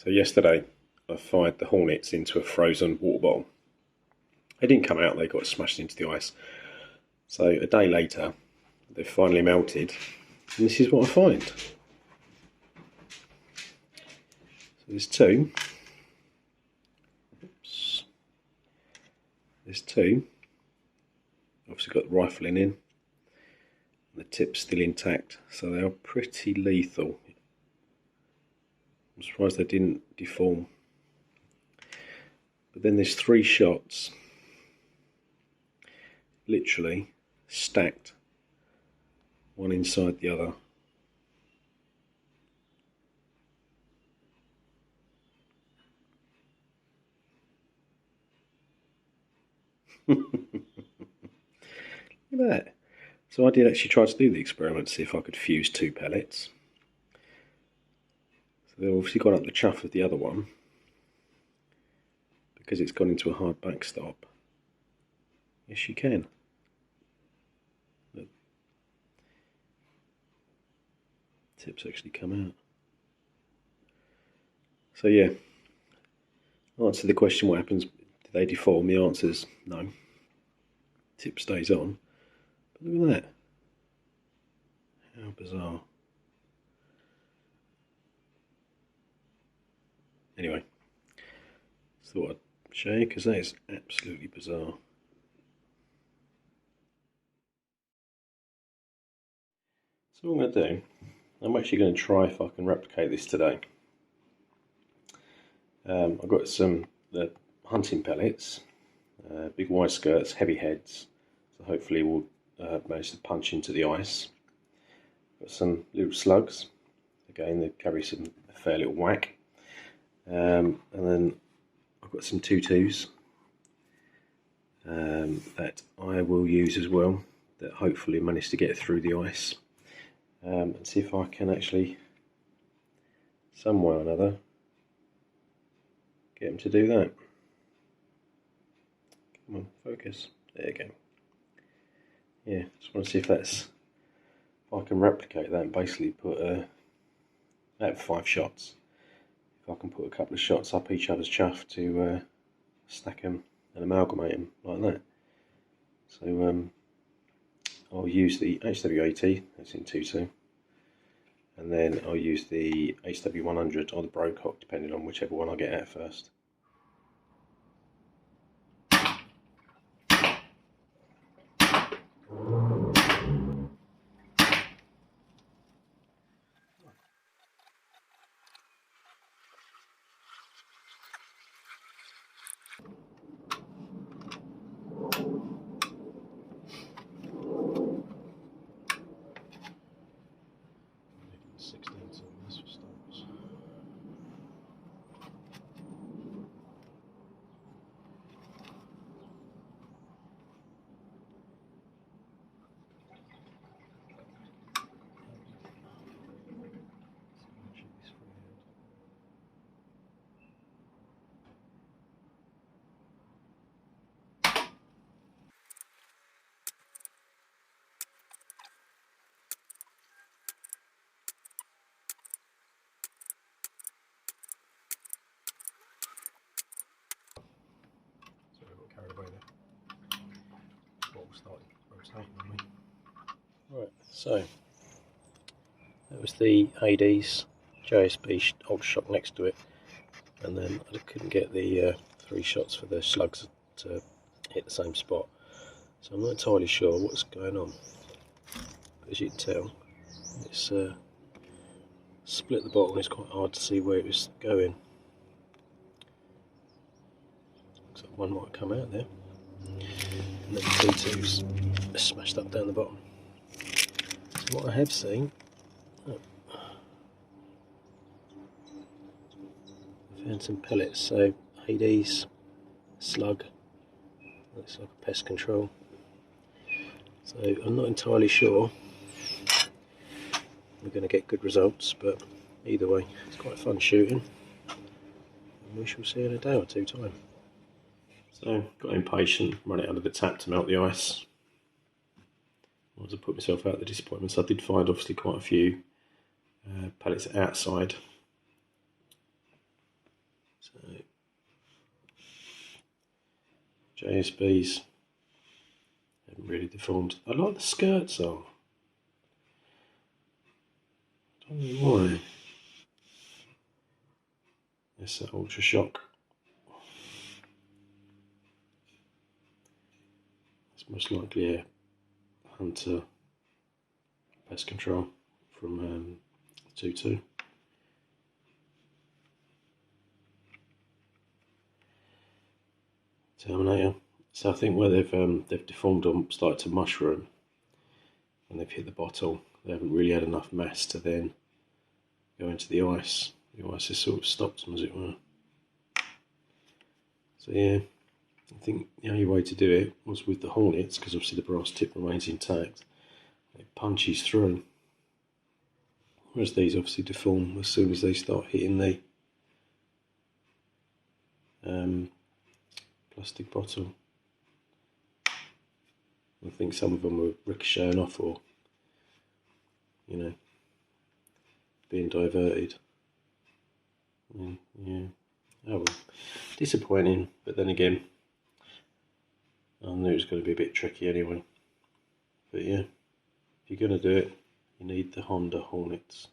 So yesterday I fired the Hornets into a frozen water bottle. They didn't come out, they got smashed into the ice. So a day later they've finally melted and this is what I find. So there's two. Oops. There's two. Obviously got the rifling in. The tip's still intact, so they are pretty lethal. I'm surprised they didn't deform. But then there's three shots, literally stacked, one inside the other. Look at that. So I did actually try to do the experiment to see if I could fuse two pellets. So they've obviously gone up the chuff of the other one because it's gone into a hard backstop. Yes, you can. Look. Tips actually come out. So yeah, answer the question, what happens? Do they deform? The answer is no. Tip stays on. But look at that. How bizarre. Anyway, just thought I'd show you because that is absolutely bizarre. So what I'm going to do, I'm actually going to try if I can replicate this today. I've got some hunting pellets, big wide skirts, heavy heads, so hopefully we'll manage to punch into the ice. Got some little slugs, again they carry a fair little whack, and then I've got some tutus that I will use as well, that hopefully manage to get through the ice, and see if I can actually, some way or another, get them to do that. Come on, focus. There you go. Yeah, just want to see if I can replicate that and basically put out 5 shots. If I can put a couple of shots up each other's chuff to stack them and amalgamate them like that. So I'll use the HW80, that's in 2.2, and then I'll use the HW100 or the Weihrauch, depending on whichever one I get out first. Right, so that was the Hades JSB Ultra Shock next to it, and then I couldn't get the 3 shots for the slugs to hit the same spot, so I'm not entirely sure what's going on. But as you can tell, it's split the bottle and it's quite hard to see where it was going. Looks like one might come out there, and then the tutus smashed up down the bottom. So what I have seen, I found some pellets, so Hades, slug, looks like a pest control. So I'm not entirely sure we're going to get good results, but either way it's quite fun shooting, and we shall see in a day or two time. So got impatient, run it under the tap to melt the ice. I wanted to put myself out the disappointments. I did find obviously quite a few pellets outside, So JSBs haven't really deformed. I like the skirts though. I don't know why. It's that Ultra Shock. It's most likely a Hunter Pest Control from 2.2. Terminator. So I think where they've deformed them, started to mushroom, and they've hit the bottle. They haven't really had enough mass to then go into the ice. The ice has sort of stopped them, as it were. So yeah, I think the only way to do it was with the Hornets, because obviously the brass tip remains intact. It punches through. Whereas these obviously deform as soon as they start hitting the plastic bottle. I think some of them were ricocheting off, or, you know, being diverted. Yeah. Oh well. Disappointing, but then again, I knew it was going to be a bit tricky anyway. But yeah, if you're going to do it, you need the Honda Hornets.